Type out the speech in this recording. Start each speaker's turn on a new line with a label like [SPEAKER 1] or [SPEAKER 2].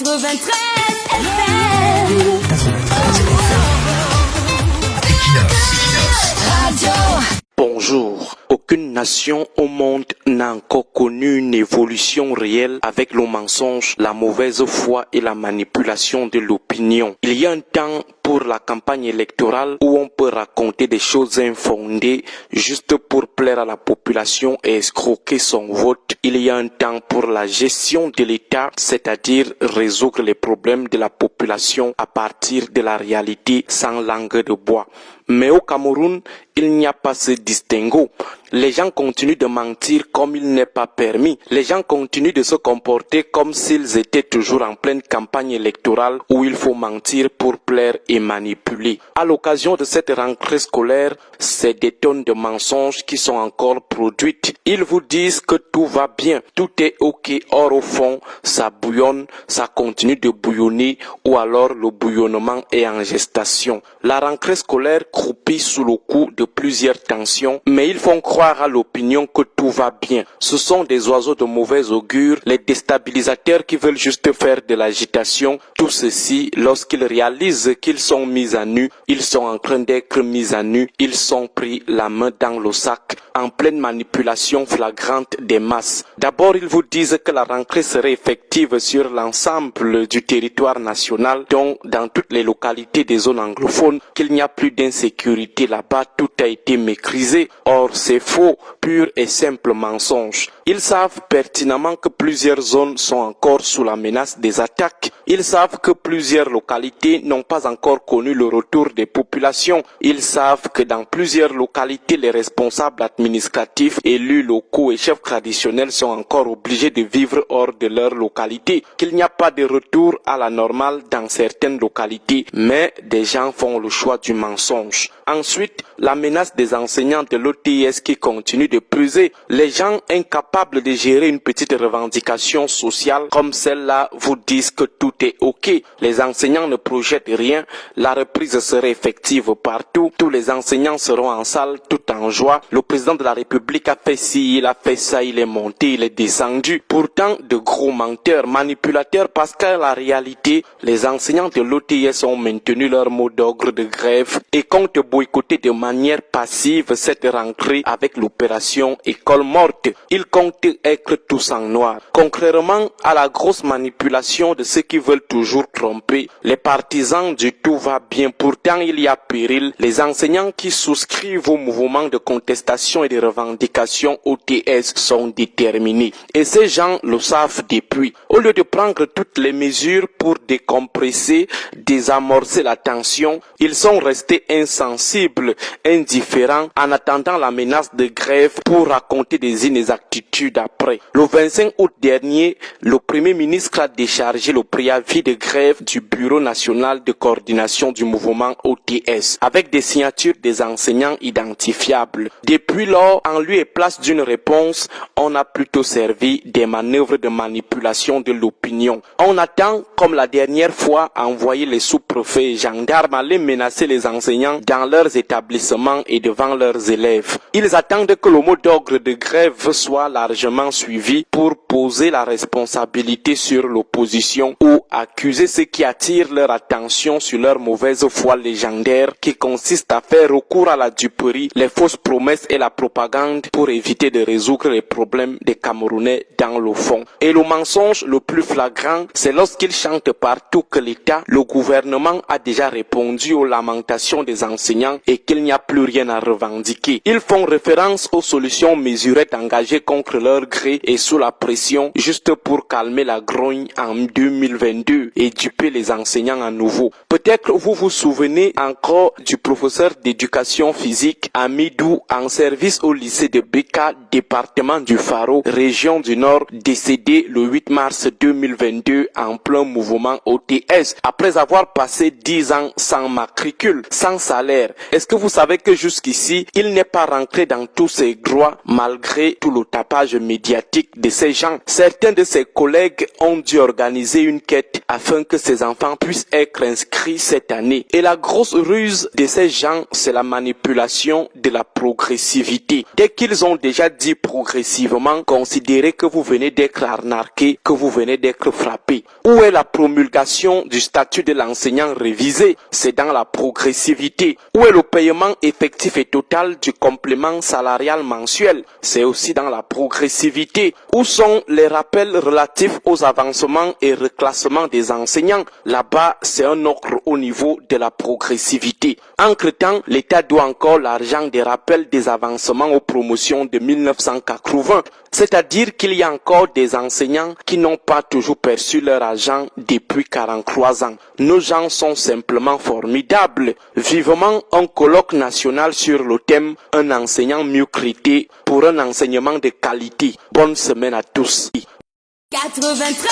[SPEAKER 1] 93 FM. Radio.
[SPEAKER 2] Bonjour. Aucune nation au monde n'a encore connu une évolution réelle avec le mensonge, la mauvaise foi et la manipulation de l'opinion. Il y a un temps pour la campagne électorale où on peut raconter des choses infondées juste pour plaire à la population et escroquer son vote. Il y a un temps pour la gestion de l'État, c'est-à-dire résoudre les problèmes de la population à partir de la réalité sans langue de bois. Mais au Cameroun, il n'y a pas ce distinguo. Les gens continuent de mentir comme il n'est pas permis. Les gens continuent de se comporter comme s'ils étaient toujours en pleine campagne électorale où il faut mentir pour plaire et manipuler. À l'occasion de cette rentrée scolaire, c'est des tonnes de mensonges qui sont encore produites. Ils vous disent que tout va bien, tout est ok. Or au fond, ça bouillonne, ça continue de bouillonner ou alors le bouillonnement est en gestation. La rentrée scolaire croupit sous le coup de plusieurs tensions, mais ils font croire à l'opinion que tout va bien. Ce sont des oiseaux de mauvais augure, les déstabilisateurs qui veulent juste faire de l'agitation. Tout ceci, lorsqu'ils réalisent qu'ils sont mis à nu, ils sont en train d'être mis à nu, ils sont pris la main dans le sac, en pleine manipulation flagrante des masses. D'abord, ils vous disent que la rentrée serait effective sur l'ensemble du territoire national, donc dans toutes les localités des zones anglophones, qu'il n'y a plus d'insécurité là-bas, tout a été maîtrisé. Or, c'est faux, pur et simple mensonge. Ils savent pertinemment que plusieurs zones sont encore sous la menace des attaques. Ils savent que plusieurs localités n'ont pas encore connu le retour des populations. Ils savent que dans plusieurs localités, les responsables administratifs, élus locaux et chefs traditionnels sont encore obligés de vivre hors de leur localité. Qu'il n'y a pas de retour à la normale dans certaines localités, mais des gens font le choix du mensonge. Ensuite, la menace des enseignants de l'OTS qui continue de peser. Les gens incapables de gérer une petite revendication sociale comme celle-là vous disent que tout est ok. Les enseignants ne projettent rien. La reprise serait effective partout. Tous les enseignants seront en salle tout en joie. Le président de la République a fait ci, il a fait ça, il est monté, il est descendu. Pourtant, de gros menteurs, manipulateurs, parce qu'à la réalité, les enseignants de l'OTS ont maintenu leur mot d'ordre de grève et comptent boycotter de manière passive cette rentrée avec l'opération École morte. Ils comptent être tous en noir. Contrairement à la grosse manipulation de ceux qui veulent toujours tromper, les partisans du tout va bien, pourtant il y a péril. Les enseignants qui souscrivent au mouvement de contestation et de revendication OTS sont déterminés. Et ces gens le savent depuis. Au lieu de prendre toutes les mesures pour décompresser, désamorcer la tension, ils sont restés insensibles, indifférents, en attendant la menace de grève pour raconter des inexactitudes après. Le 25 août dernier, le Premier ministre a déchargé le préavis de grève du Bureau national de coordination du mouvement OTS, avec des signatures des enseignants identifiables. Depuis lors, en lieu et place d'une réponse, on a plutôt servi des manœuvres de manipulation de l'opinion. On attend, comme la dernière fois, à envoyer les sous-préfets et gendarmes aller menacer les enseignants dans leurs établissements et devant leurs élèves. Ils attendent que le mot d'ordre de grève soit largement suivi pour poser la responsabilité sur l'opposition ou accuser ceux qui attirent leur attention sur leur mauvaise foi légendaire qui consiste à faire recours à la duperie, les fausses promesses et la propagande pour éviter de résoudre les problèmes des Camerounais dans le fond. Et le mensonge le plus flagrant, c'est lorsqu'ils chantent partout que l'État, le gouvernement a déjà répondu aux lamentations des enseignants et qu'il n'y a plus rien à revendiquer. Ils font référence aux solutions mesurettes engagées contre leur gré et sous la pression juste pour calmer la grogne en 2022 et duper les enseignants à nouveau. Peut-être vous vous souvenez encore du professeur d'éducation physique Amidou en service au lycée de Beka, département du Faro, région du Nord, décédé le 8 mars 2022 en plein mouvement OTS après avoir passé 10 ans sans matricule, sans salaire, Est-ce que vous savez que jusqu'ici, il n'est pas rentré dans tous ses droits malgré tout le tapage médiatique de ces gens? Certains de ses collègues ont dû organiser une quête afin que ses enfants puissent être inscrits cette année. Et la grosse ruse de ces gens, c'est la manipulation de la progressivité. Dès qu'ils ont déjà dit progressivement, considérez que vous venez d'être arnaqué, que vous venez d'être frappé. Où est la promulgation du statut de l'enseignant révisé? C'est dans la progressivité. Où est le paiement effectif et total du complément salarial mensuel? C'est aussi dans la progressivité. Où sont les rappels relatifs aux avancements et reclassements des enseignants? Là-bas, c'est un autre au niveau de la progressivité. Entre-temps, l'État doit encore l'argent des rappels des avancements aux promotions de 1980. C'est-à-dire qu'il y a encore des enseignants qui n'ont pas toujours perçu leur argent depuis 43 ans. Nos gens sont simplement formidables. Vivement un colloque national sur le thème « Un enseignant mieux traité pour un enseignement de qualité ». Bonne semaine à tous.
[SPEAKER 1] 93 FM.